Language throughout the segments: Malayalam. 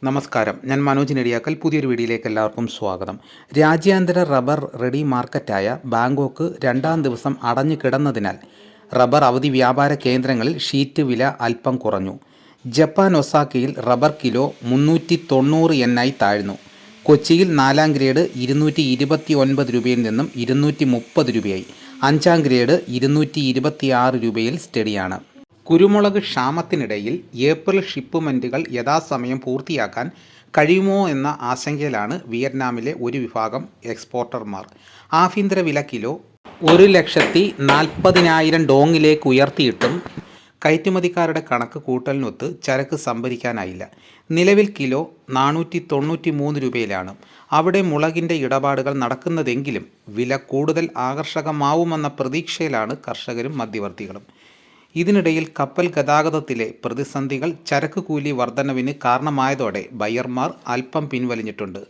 നമസ്കാരം, ഞാൻ മനോജ് നെടിയാക്കൽ. പുതിയൊരു വീഡിയോയിലേക്ക് എല്ലാവർക്കും സ്വാഗതം. രാജ്യാന്തര റബ്ബർ റെഡി മാർക്കറ്റായ ബാങ്കോക്ക് രണ്ടാം ദിവസം അടഞ്ഞു കിടന്നതിനാൽ റബ്ബർ അവധി വ്യാപാര കേന്ദ്രങ്ങളിൽ ഷീറ്റ് വില അല്പം കുറഞ്ഞു. ജപ്പാൻ ഒസാക്കയിൽ റബ്ബർ കിലോ 390 യെന്നായി താഴ്ന്നു. കൊച്ചിയിൽ 4ാം ഗ്രേഡ് 229 രൂപയിൽ നിന്നും 230 രൂപയായി. 5ാം ഗ്രേഡ് 226 രൂപയിൽ സ്റ്റഡിയാണ്. കുരുമുളക് ക്ഷാമത്തിനിടയിൽ ഏപ്രിൽ ഷിപ്മെൻറ്റുകൾ യഥാസമയം പൂർത്തിയാക്കാൻ കഴിയുമോ എന്ന ആശങ്കയിലാണ് വിയറ്റ്നാമിലെ ഒരു വിഭാഗം എക്സ്പോർട്ടർമാർ. ആഭ്യന്തര വില കിലോ 1,40,000 ഡോങ്ങിലേക്ക് ഉയർത്തിയിട്ടും കയറ്റുമതിക്കാരുടെ കണക്ക് കൂട്ടലിനൊത്ത് ചരക്ക് സംഭരിക്കാനായില്ല. നിലവിൽ കിലോ 493 രൂപയിലാണ് അവിടെ മുളകിൻ്റെ ഇടപാടുകൾ നടക്കുന്നതെങ്കിലും വില കൂടുതൽ ആകർഷകമാവുമെന്ന പ്രതീക്ഷയിലാണ് കർഷകരും മധ്യവർത്തികളും. ഇതിനിടയിൽ കപ്പൽ ഗതാഗതത്തിലെ പ്രതിസന്ധികൾ ചരക്ക് കൂലി വർധനവിന് കാരണമായതോടെ ബയ്യർമാർ അല്പം പിൻവലിഞ്ഞിട്ടുണ്ട്.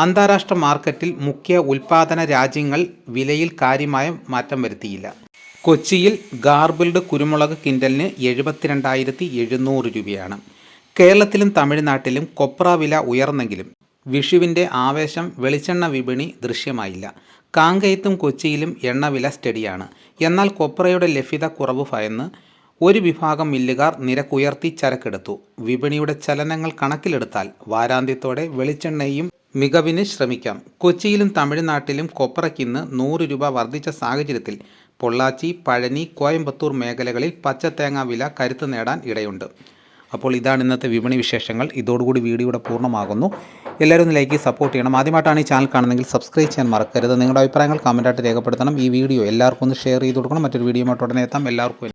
അന്താരാഷ്ട്ര മാർക്കറ്റിൽ മുഖ്യ ഉൽപ്പാദന രാജ്യങ്ങൾ വിലയിൽ കാര്യമായ മാറ്റം വരുത്തിയില്ല. കൊച്ചിയിൽ ഗാർബിൾഡ് കുരുമുളക് കിൻഡലിന് 72,700 രൂപയാണ്. കേരളത്തിലും തമിഴ്നാട്ടിലും കൊപ്ര വില ഉയർന്നെങ്കിലും വിഷുവിൻ്റെ ആവേശം വെളിച്ചെണ്ണ വിപണി ദൃശ്യമായില്ല. കാങ്കയത്തും കൊച്ചിയിലും എണ്ണവില സ്റ്റഡിയാണ്. എന്നാൽ കൊപ്രയുടെ ലഭ്യത കുറവ് ഭയന്ന് ഒരു വിഭാഗം മില്ലുകാർ നിരക്കുയർത്തി ചരക്കെടുത്തു. വിപണിയുടെ ചലനങ്ങൾ കണക്കിലെടുത്താൽ വാരാന്ത്യത്തോടെ വെളിച്ചെണ്ണയും മികവിന് ശ്രമിക്കാം. കൊച്ചിയിലും തമിഴ്നാട്ടിലും കൊപ്രയ്ക്കിന്ന് 100 രൂപ വർദ്ധിച്ച സാഹചര്യത്തിൽ പൊള്ളാച്ചി, പഴനി, കോയമ്പത്തൂർ മേഖലകളിൽ പച്ചത്തേങ്ങ വില കരുത്ത് നേടാൻ ഇടയുണ്ട്. അപ്പോൾ ഇതാണ് ഇന്നത്തെ വിപണി വിശേഷങ്ങൾ. ഇതോടുകൂടി വീഡിയോയുടെ പൂർണ്ണമാകുന്നു. എല്ലാവരും ഒന്ന് ലൈക്ക് സപ്പോർട്ട് ചെയ്യണം. ആദ്യമായിട്ടാണ് ഈ ചാനൽ കാണുന്നതെങ്കിൽ സബ്സ്ക്രൈബ് ചെയ്യാൻ മറക്കരുത്. നിങ്ങളുടെ അഭിപ്രായങ്ങൾ കമൻറ്റായിട്ട് രേഖപ്പെടുത്തണം. ഈ വീഡിയോ എല്ലാവർക്കും ഒന്ന് ഷെയർ ചെയ്ത് കൊടുക്കണം. മറ്റൊരു വീഡിയോയുമായിട്ട് ഉടനെ എത്താം. എല്ലാവർക്കും